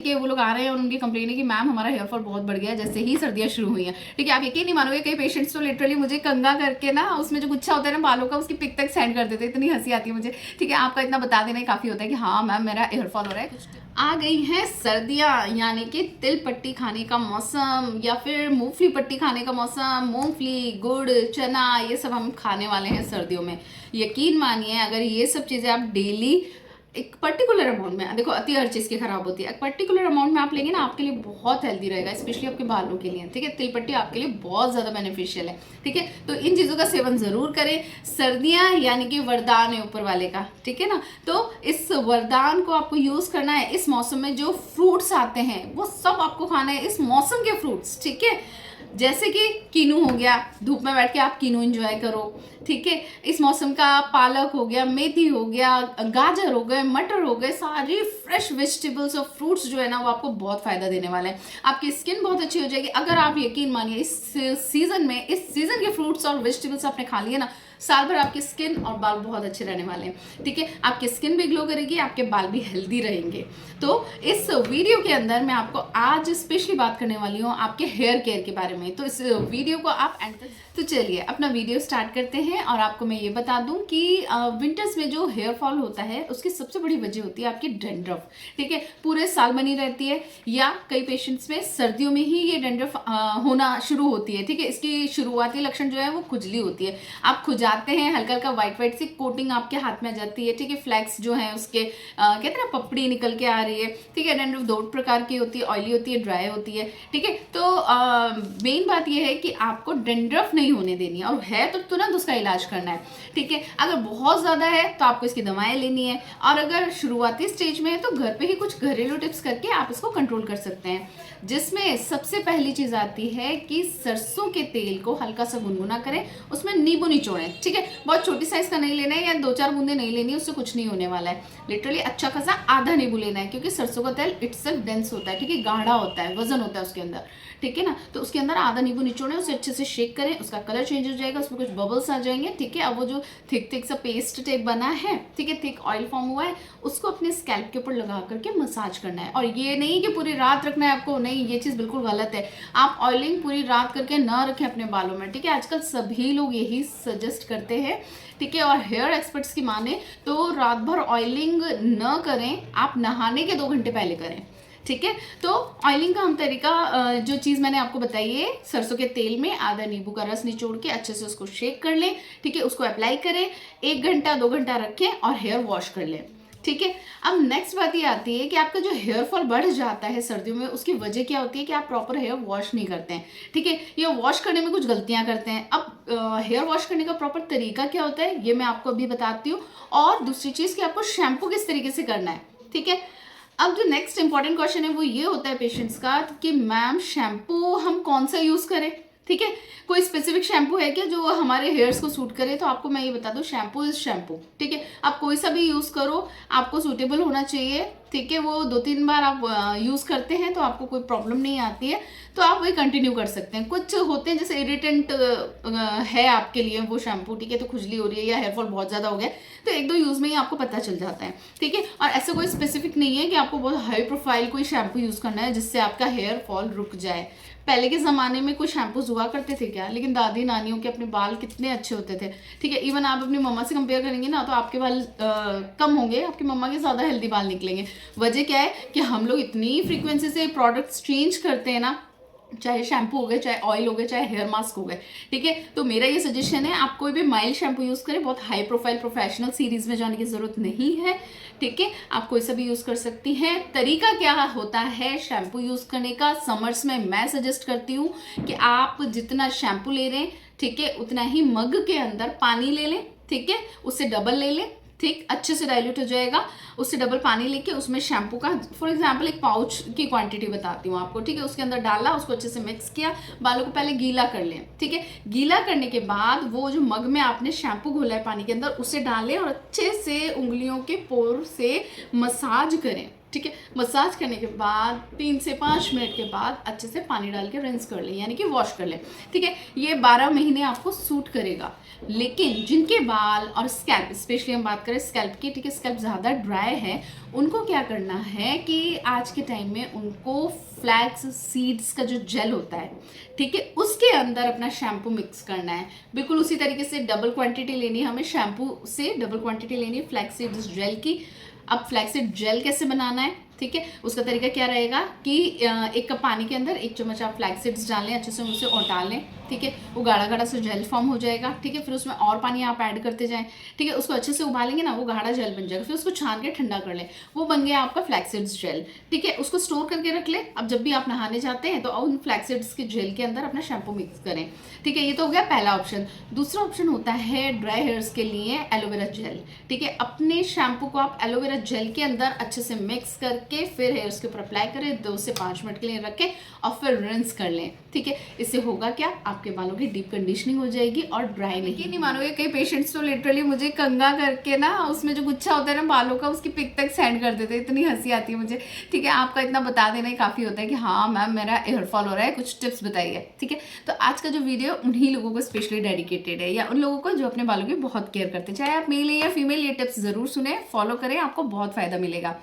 कि वो लोग आ रहे हैं और उनकी कंप्लेन है कि मैम हमारा हेयर फॉल बहुत बढ़ गया है जैसे ही सर्दियाँ शुरू हुई हैं। ठीक है, आप यकीन नहीं मानोगे, कई पेशेंट्स तो लिटरली मुझे कंघा करके ना उसमें जो गुच्छा होता है ना बालों का, उसकी पिक तक सेंड कर देते हैं। इतनी हंसी आती है मुझे। ठीक है, आपका इतना बता देना ही काफ़ी होता है कि हाँ मैम मेरा हेयर फॉल हो रहा है। आ गई हैं सर्दियाँ, यानी कि तिल पट्टी खाने का मौसम या फिर मूंगफली पट्टी खाने का मौसम। मूंगफली, गुड़, चना, ये सब हम खाने वाले हैं सर्दियों में। यकीन मानिए, अगर ये सब चीज़ें आप डेली एक पर्टिकुलर अमाउंट में, देखो अति हर चीज़ की खराब होती है, एक पर्टिकुलर अमाउंट में आप लेंगे ना, आपके लिए बहुत हेल्दी रहेगा, स्पेशली आपके बालों के लिए। ठीक है, तिल पट्टी आपके लिए बहुत ज़्यादा बेनिफिशियल है। ठीक है, तो इन चीज़ों का सेवन ज़रूर करें। सर्दियाँ यानी कि वरदान है ऊपर वाले का। ठीक है ना, तो इस वरदान को आपको यूज़ करना है। इस मौसम में जो फ्रूट्स आते हैं वो सब आपको खाना है, इस मौसम के फ्रूट्स। ठीक है, जैसे कि कीनू हो गया, धूप में बैठ के आप कीनू एंजॉय करो। ठीक है, इस मौसम का पालक हो गया, मेथी हो गया, गाजर हो गए, मटर हो गए, सारी फ्रेश वेजिटेबल्स और फ्रूट्स जो है ना वो आपको बहुत फायदा देने वाले हैं। आपकी स्किन बहुत अच्छी हो जाएगी अगर आप, यकीन मानिए, इस सीजन में, इस सीजन के फ्रूट्स और वेजिटेबल्स आपने खा लिए ना, साल भर आपकी स्किन और बाल बहुत अच्छे रहने वाले हैं। ठीक है, आपकी स्किन भी ग्लो करेगी, आपके बाल भी हेल्दी रहेंगे। तो इस वीडियो के अंदर मैं आपको आज स्पेशली बात करने वाली हूँ आपके हेयर केयर के बारे में। तो इस वीडियो को आप एंड तक, तो चलिए अपना वीडियो स्टार्ट करते हैं। और आपको मैं ये बता दूं कि विंटर्स में जो हेयर फॉल होता है उसकी सबसे बड़ी वजह होती है आपकी डैंड्रफ। ठीक है, पूरे साल बनी रहती है, या कई पेशेंट्स में सर्दियों में ही ये डैंड्रफ होना शुरू होती है। ठीक है, इसकी शुरुआती लक्षण जो है वो खुजली होती है। आप खुजाते हैं, हल्का हल्का वाइट वाइट सी कोटिंग आपके हाथ में आ जाती है। ठीक है, फ्लैक्स जो है उसके कहते हैं ना पपड़ी निकल के आ रही है। ठीक है, डैंड्रफ दो प्रकार की होती है, ऑयली होती है, ड्राई होती है। ठीक है, तो मेन बात यह है कि आपको डैंड्रफ नहीं होने देनी है, और है तो तुरंत उसका इलाज करना है। ठीक है, अगर बहुत ज़्यादा है तो आपको इसकी दवाएं लेनी है, और अगर शुरुआती स्टेज में है तो घर पे ही कुछ घरेलू टिप्स करके आप इसको कंट्रोल कर सकते हैं। जिसमें सबसे पहली चीज़ आती है कि सरसों के तेल को हल्का सा गुनगुना करें, उसमें नींबू निचोड़ें। ठीक है, बहुत छोटी साइज का नहीं लेना है, या 2-4 बूंदे नहीं लेनी है, उससे कुछ नहीं होने वाला है। लिटरली अच्छा खासा आधा नींबू लेना है, क्योंकि सरसों का तेल इटसेल्फ डेंस होता है। ठीक है, गाढ़ा होता है, वजन होता है उसके अंदर। ठीक है ना, तो उसके अंदर आधा नींबू निचोड़ें, उसे अच्छे से शेक करें, उसका कलर चेंज हो जाएगा, उसमें कुछ बबल्स आ जाएंगे। ठीक है, अब वो जो थिक थिक सा पेस्ट टाइप बना है, ठीक है, थिक ऑयल फॉर्म हुआ है, उसको अपने स्कैल्प के ऊपर लगा करके मसाज करना है। और ये नहीं कि पूरी रात रखना है आपको, नहीं, ये चीज़ बिल्कुल गलत है। आप ऑयलिंग पूरी रात करके ना रखें अपने बालों में। ठीक है, आजकल सभी लोग यही सजेस्ट करते हैं। ठीक है, और हेयर एक्सपर्ट्स की माने तो रात भर ऑयलिंग न करें, आप नहाने के 2 घंटे पहले करें। ठीक है, तो ऑयलिंग का हम तरीका, जो चीज़ मैंने आपको बताई है, सरसों के तेल में आधा नींबू का रस निचोड़ के अच्छे से उसको शेक कर लें। ठीक है, उसको अप्लाई करें, 1 घंटा 2 घंटा रखें और हेयर वॉश कर लें। ठीक है, अब नेक्स्ट बात ये आती है कि आपका जो हेयर फॉल बढ़ जाता है सर्दियों में, उसकी वजह क्या होती है कि आप प्रॉपर हेयर वॉश नहीं करते हैं। ठीक है, ये वॉश करने में कुछ गलतियां करते हैं। अब हेयर वॉश करने का प्रॉपर तरीका क्या होता है ये मैं आपको अभी बताती हूँ। और दूसरी चीज़ कि आपको शैम्पू किस तरीके से करना है। ठीक है, अब जो नेक्स्ट इंपॉर्टेंट क्वेश्चन है वो ये होता है पेशेंट्स का कि मैम शैम्पू हम कौन सा यूज़ करें। ठीक है, कोई स्पेसिफिक शैम्पू है क्या जो हमारे हेयर्स को सूट करे? तो आपको मैं ये बता दूं, शैम्पू इज शैम्पू। ठीक है, आप कोई सा भी यूज़ करो, आपको सूटेबल होना चाहिए। ठीक है, वो 2-3 बार आप यूज़ करते हैं तो आपको कोई प्रॉब्लम नहीं आती है, तो आप वही कंटिन्यू कर सकते हैं। कुछ होते हैं जैसे इरिटेंट है आपके लिए वो शैम्पू, ठीक है, तो खुजली हो रही है या हेयर फॉल बहुत ज़्यादा हो गया, तो 1-2 यूज़ में ही आपको पता चल जाता है। ठीक है, और ऐसा कोई स्पेसिफिक नहीं है कि आपको बहुत हाई प्रोफाइल कोई शैम्पू यूज़ करना है जिससे आपका हेयर फॉल रुक जाए। पहले के ज़माने में कुछ शैम्पूज हुआ करते थे क्या, लेकिन दादी नानियों के अपने बाल कितने अच्छे होते थे। ठीक है, इवन आप अपनी मम्मा से कंपेयर करेंगे ना तो आपके बाल कम होंगे, आपकी मम्मा के ज़्यादा हेल्दी बाल निकलेंगे। वजह क्या है कि हम लोग इतनी फ्रीक्वेंसी से प्रोडक्ट्स चेंज करते हैं ना, चाहे शैम्पू हो गए, चाहे ऑयल हो गए, चाहे हेयर मास्क हो गए। ठीक है, तो मेरा ये सजेशन है आप कोई भी माइल्ड शैम्पू यूज़ करें, बहुत हाई प्रोफाइल प्रोफेशनल सीरीज में जाने की ज़रूरत नहीं है। ठीक है, आप कोई सा भी यूज़ कर सकती हैं। तरीका क्या होता है शैम्पू यूज़ करने का? समर्स में मैं सजेस्ट करती हूँ कि आप जितना शैम्पू ले रहे हैं, ठीक है, उतना ही मग के अंदर पानी ले लें। ठीक है, उससे डबल ले लें, ठीक, अच्छे से डाइल्यूट हो जाएगा। उससे डबल पानी लेके उसमें शैम्पू का, फॉर एग्जांपल एक पाउच की क्वांटिटी बताती हूँ आपको। ठीक है, उसके अंदर डाला, उसको अच्छे से मिक्स किया, बालों को पहले गीला कर लें। ठीक है, गीला करने के बाद वो जो मग में आपने शैम्पू घोला है पानी के अंदर, उसे डालें और अच्छे से उंगलियों के पोर से मसाज करें। ठीक है। मसाज करने के बाद 3 से 5 मिनट के बाद अच्छे से पानी डाल के रिंस कर लें, यानी कि वॉश कर लें। ठीक है, ये 12 महीने आपको सूट करेगा। लेकिन जिनके बाल और स्कैल्प, स्पेशली हम बात करें स्कैल्प की, ठीक है, स्कैल्प ज़्यादा ड्राई है, उनको क्या करना है कि आज के टाइम में उनको फ्लैक्स सीड्स का जो जेल होता है, ठीक है, उसके अंदर अपना शैम्पू मिक्स करना है। बिल्कुल उसी तरीके से डबल क्वांटिटी लेनी है, हमें शैम्पू से डबल क्वांटिटी लेनी है फ्लैक्स सीड्स जेल की। अब फ्लैक्सीड जेल कैसे बनाना है, ठीक है, उसका तरीका क्या रहेगा कि 1 कप पानी के अंदर 1 चम्मच आप फ्लैक्स सीड्स डालें, अच्छे से उसे उटाल लें। ठीक है, वो गाढ़ा गाढ़ा से जेल फॉर्म हो जाएगा। ठीक है, फिर उसमें और पानी आप ऐड करते जाएं। ठीक है, उसको अच्छे से उबालेंगे ना, वो गाढ़ा जेल बन जाएगा। फिर उसको छान के ठंडा कर लें, वो बन गया आपका फ्लैक्स सीड्स जेल। ठीक है, उसको स्टोर करके रख लें। अब जब भी आप नहाने जाते हैं तो उन फ्लैक्स सीड्स के जेल के अंदर अपना शैम्पू मिक्स करें। ठीक है, ये तो हो गया पहला ऑप्शन। दूसरा ऑप्शन होता है ड्राई हेयर्स के लिए एलोवेरा जेल। ठीक है, अपने शैम्पू को आप एलोवेरा जेल के अंदर अच्छे से मिक्स करके फिर हेयर्स के ऊपर अप्लाई करें, 2 से 5 मिनट के लिए रखें और फिर रिंस कर लें। ठीक है, इससे होगा क्या, आपके बालों की डीप कंडीशनिंग हो जाएगी और ड्राई नहीं मानोगे, कई पेशेंट्स तो लिटरली मुझे कंघा करके ना, उसमें जो गुच्छा होता है ना बालों का, उसकी पिक तक सेंड कर देते हैं। इतनी हंसी आती है मुझे। ठीक है, आपका इतना बता देना ही काफ़ी होता है कि हाँ मैम मेरा हेयर फॉल हो रहा है, कुछ टिप्स बताइए। ठीक है, तो आज का जो वीडियो उन्हीं लोगों को स्पेशली डेडिकेटेड है, या उन लोगों को जो अपने बालों की बहुत केयर करते हैं, चाहे आप मेल है या फीमेल, ये टिप्स ज़रूर सुने, फॉलो करें, आपको बहुत फ़ायदा मिलेगा।